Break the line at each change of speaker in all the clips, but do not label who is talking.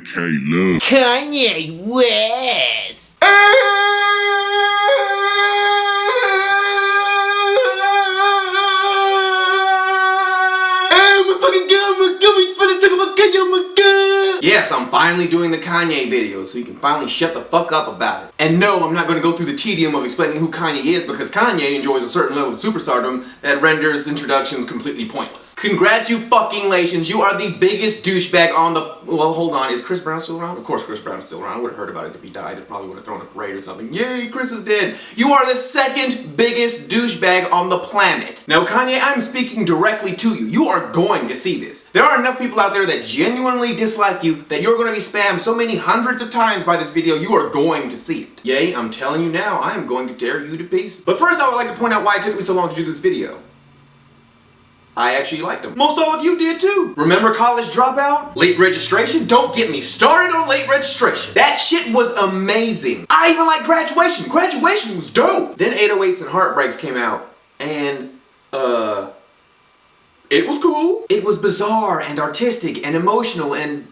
Kanye West.
Yes, I'm finally doing the Kanye video, so you can finally shut the fuck up about it. And no, I'm not going to go through the tedium of explaining who Kanye is, because Kanye enjoys a certain level of superstardom that renders introductions completely pointless. Congratulations, you are the biggest douchebag on the... Well, hold on, is Chris Brown still around? Of course Chris Brown is still around. I would have heard about it if he died. They probably would have thrown a parade or something. Yay, Chris is dead. You are the second biggest douchebag on the planet. Now, Kanye, I'm speaking directly to you. You are going to see this. There are enough people out there that genuinely dislike you that you're going to be spammed so many hundreds of times by this video, you are going to see it. Yay, I'm telling you now, I am going to tear you to pieces. But first, I would like to point out why it took me so long to do this video. I actually liked them. Most all of you did too. Remember College Dropout? Late registration? Don't get me started on late registration. That shit was amazing. I even liked Graduation. Graduation was dope. Then 808s and Heartbreaks came out, and it was cool. It was bizarre and artistic and emotional and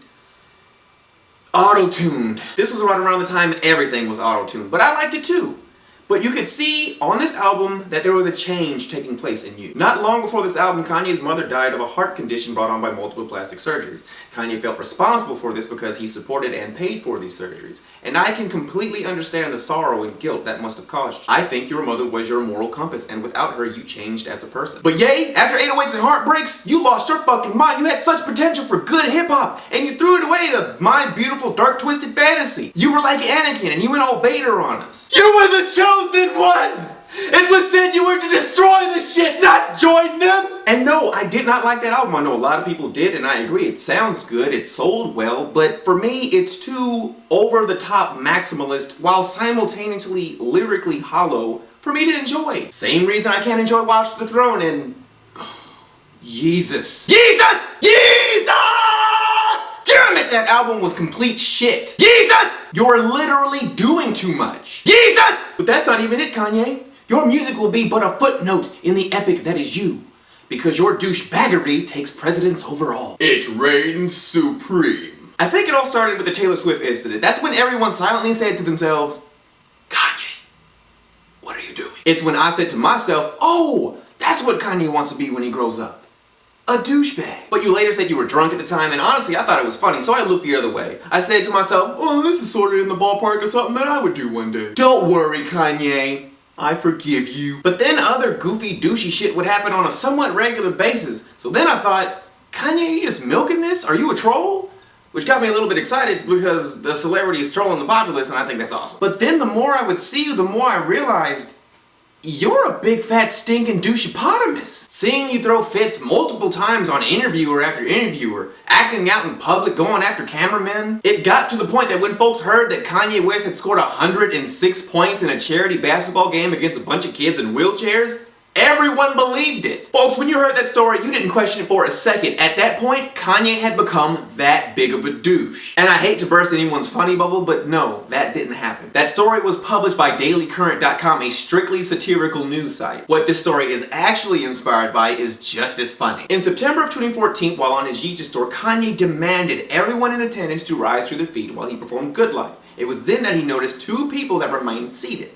auto-tuned. This was right around the time everything was auto-tuned, but I liked it too. But you could see on this album that there was a change taking place in you. Not long before this album, Kanye's mother died of a heart condition brought on by multiple plastic surgeries. Kanye felt responsible for this because he supported and paid for these surgeries. And I can completely understand the sorrow and guilt that must have caused you. I think your mother was your moral compass, and without her, you changed as a person. But yay, after 808s and Heartbreaks, you lost your fucking mind. You had such potential for good hip-hop, and you threw it away to my beautiful, dark, twisted fantasy. You were like Anakin, and you went all Vader on us. You were the chosen one! It was said you were to destroy the shit, not join them! And no, I did not like that album. I know a lot of people did, and I agree. It sounds good, it sold well, but for me, it's too over-the-top maximalist while simultaneously lyrically hollow for me to enjoy. Same reason I can't enjoy Watch the Throne and... Jesus! Jesus! Damn it, that album was complete shit. Jesus! You're literally doing too much. Jesus! But that's not even it, Kanye. Your music will be but a footnote in the epic that is you. Because your douchebaggery takes precedence over all. It reigns supreme. I think it all started with the Taylor Swift incident. That's when everyone silently said to themselves, Kanye, what are you doing? It's when I said to myself, oh, that's what Kanye wants to be when he grows up. A douchebag. But you later said you were drunk at the time, and honestly, I thought it was funny, so I looked the other way. I said to myself, oh, this is sort of in the ballpark of something that I would do one day. Don't worry, Kanye. I forgive you. But then other goofy, douchey shit would happen on a somewhat regular basis. So then I thought, Kanye, you just milking this? Are you a troll? Which got me a little bit excited because the celebrity is trolling the populace, and I think that's awesome. But then the more I would see you, the more I realized, you're a big fat stinking douchepotamus. Seeing you throw fits multiple times on interviewer after interviewer, acting out in public, going after cameramen. It got to the point that when folks heard that Kanye West had scored 106 points in a charity basketball game against a bunch of kids in wheelchairs, everyone believed it. Folks, when you heard that story, you didn't question it for a second. At that point, Kanye had become that big of a douche. And I hate to burst anyone's funny bubble, but no, that didn't happen. That story was published by dailycurrent.com, a strictly satirical news site. What this story is actually inspired by is just as funny. In September of 2014, while on his Yeezus tour, Kanye demanded everyone in attendance to rise to their feet while he performed Good Life. It was then that he noticed two people that remained seated.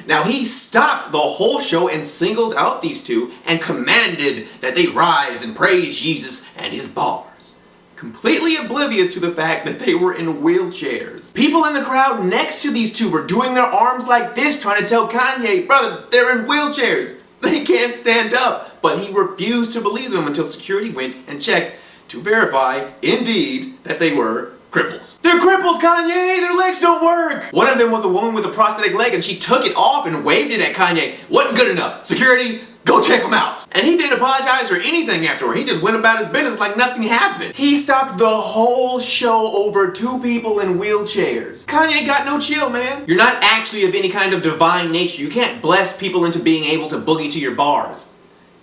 Now he stopped the whole show and singled out these two and commanded that they rise and praise Jesus and his bars, completely oblivious to the fact that they were in wheelchairs. People in the crowd next to these two were doing their arms like this, trying to tell Kanye, brother, they're in wheelchairs. They can't stand up. But he refused to believe them until security went and checked to verify, indeed, that they were cripples. They're cripples, Kanye! Their legs don't work! One of them was a woman with a prosthetic leg, and she took it off and waved it at Kanye. Wasn't good enough. Security, go check them out. And he didn't apologize or anything afterward. He just went about his business like nothing happened. He stopped the whole show over two people in wheelchairs. Kanye got no chill, man. You're not actually of any kind of divine nature. You can't bless people into being able to boogie to your bars.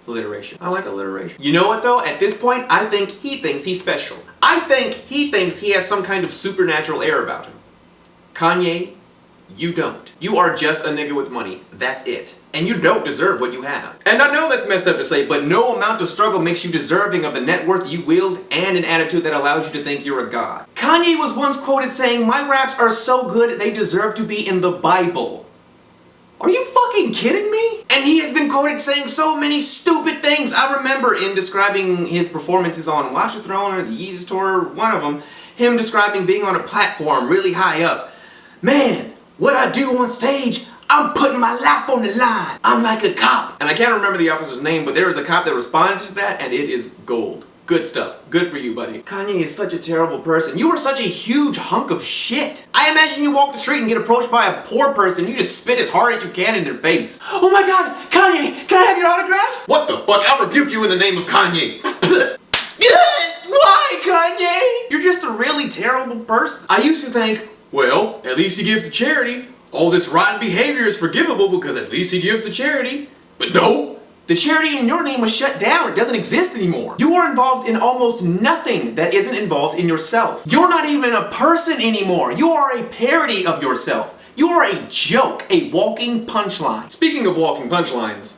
Alliteration. I like alliteration. You know what though? At this point, I think he thinks he's special. I think he thinks he has some kind of supernatural air about him. Kanye, You don't. You are just a nigga with money. That's it. And you don't deserve what you have. And I know that's messed up to say, but no amount of struggle makes you deserving of the net worth you wield and an attitude that allows you to think you're a god. Kanye was once quoted saying, "My raps are so good they deserve to be in the Bible." Are you fucking kidding me? And he has been quoted saying so many stupid things. I remember in describing his performances on Watch the Throne or the Yeezus Tour, one of them, him describing being on a platform really high up. "Man, what I do on stage, I'm putting my life on the line. I'm like a cop." And I can't remember the officer's name, but there was a cop that responded to that, and it is gold. Good stuff. Good for you, buddy. Kanye is such a terrible person. You are such a huge hunk of shit. I imagine you walk the street and get approached by a poor person, you just spit as hard as you can in their face. "Oh my god, Kanye, can I have your autograph?" What the fuck? I'll rebuke you in the name of Kanye. Why, Kanye? You're just a really terrible person. I used to think, well, at least he gives to charity. All this rotten behavior is forgivable because at least he gives to charity. But no, the charity in your name was shut down. It doesn't exist anymore. You are involved in almost nothing that isn't involved in yourself. You're not even a person anymore. You are a parody of yourself. You are a joke, a walking punchline. Speaking of walking punchlines,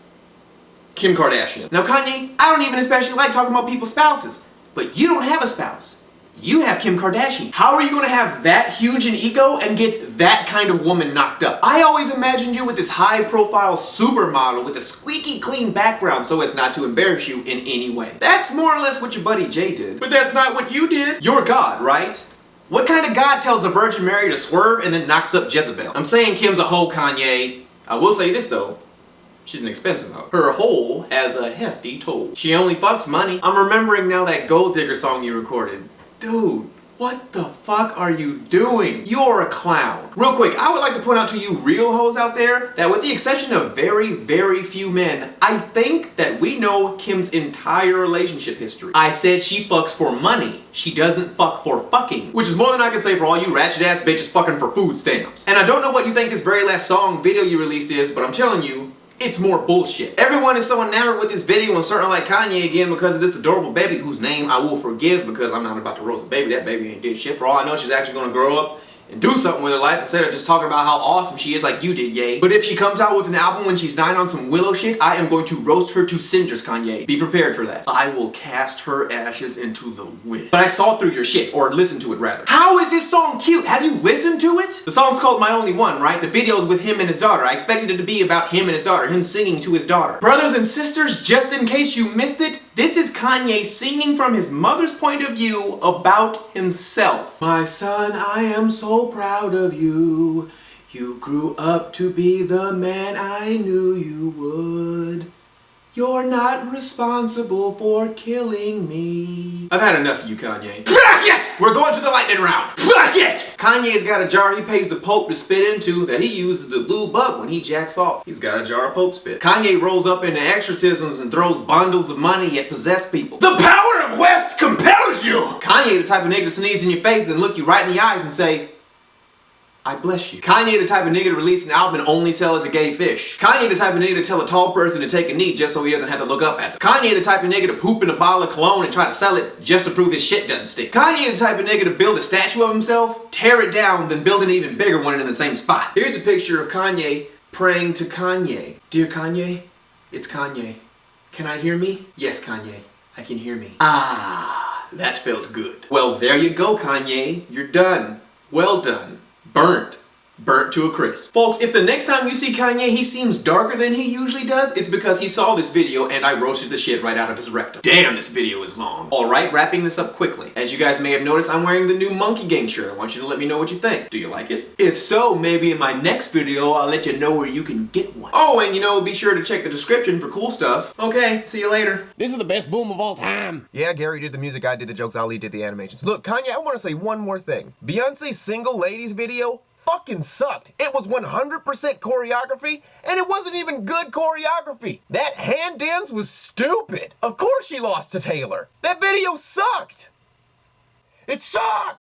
Kim Kardashian. Now Kanye, I don't even especially like talking about people's spouses, but you don't have a spouse. You have Kim Kardashian. How are you gonna have that huge an ego and get that kind of woman knocked up? I always imagined you with this high-profile supermodel with a squeaky clean background so as not to embarrass you in any way. That's more or less what your buddy Jay did. But that's not what you did. You're God, right? What kind of God tells the Virgin Mary to swerve and then knocks up Jezebel? I'm saying Kim's a hoe, Kanye. I will say this though. She's an expensive hoe. Her hole has a hefty toll. She only fucks money. I'm remembering now that Gold Digger song you recorded. Dude, what the fuck are you doing? You're a clown. Real quick, I would like to point out to you real hoes out there that with the exception of very, very few men, I think that we know Kim's entire relationship history. I said she fucks for money. She doesn't fuck for fucking. Which is more than I can say for all you ratchet ass bitches fucking for food stamps. And I don't know what you think this very last song video you released is, but I'm telling you, it's more bullshit. Everyone is so enamored with this video and certainly like Kanye again because of this adorable baby whose name I will forgive because I'm not about to roast a baby. That baby ain't did shit. For all I know, she's actually gonna grow up and do something with her life instead of just talking about how awesome she is like you did, yay. But if she comes out with an album when she's 9 on some Willow shit, I am going to roast her to cinders, Kanye. Be prepared for that. I will cast her ashes into the wind. But I saw through your shit, or listened to it rather. How is this song cute? Have you listened to it? The song's called My Only One, right? The video is with him and his daughter. I expected it to be about him and his daughter, him singing to his daughter. Brothers and sisters, just in case you missed it, this is Kanye singing from his mother's point of view about himself. My son, I am so proud of you. You grew up to be the man I knew you would. You're not responsible for killing me. I've had enough of you, Kanye. Fuck it! We're going to the lightning round. Fuck it! Kanye's got a jar he pays the Pope to spit into that he uses to lube up when he jacks off. He's got a jar of Pope spit. Kanye rolls up into exorcisms and throws bundles of money at possessed people. The power of West compels you! Kanye the type of nigga to sneeze in your face and look you right in the eyes and say, I bless you. Kanye the type of nigga to release an album and only sell it to gay fish. Kanye the type of nigga to tell a tall person to take a knee just so he doesn't have to look up at them. Kanye the type of nigga to poop in a bottle of cologne and try to sell it just to prove his shit doesn't stick. Kanye the type of nigga to build a statue of himself, tear it down, then build an even bigger one in the same spot. Here's a picture of Kanye praying to Kanye. Dear Kanye, it's Kanye. Can I hear me? Yes, Kanye, I can hear me. Ah, that felt good. Well, there you go, Kanye. You're done. Well done. Burnt. Burnt to a crisp. Folks, if the next time you see Kanye he seems darker than he usually does, it's because he saw this video and I roasted the shit right out of his rectum. Damn, this video is long. Alright, wrapping this up quickly. As you guys may have noticed, I'm wearing the new Monkey Gang shirt. I want you to let me know what you think. Do you like it? If so, maybe in my next video I'll let you know where you can get one. Oh, and you know, be sure to check the description for cool stuff. Okay, see you later.
This is the best boom of all time.
Yeah, Gary did the music, I did the jokes, Ali did the animations. Look, Kanye, I want to say one more thing. Beyonce's Single Ladies video fucking sucked. It was 100% choreography, and it wasn't even good choreography. That hand dance was stupid. Of course she lost to Taylor. That video sucked. It sucked!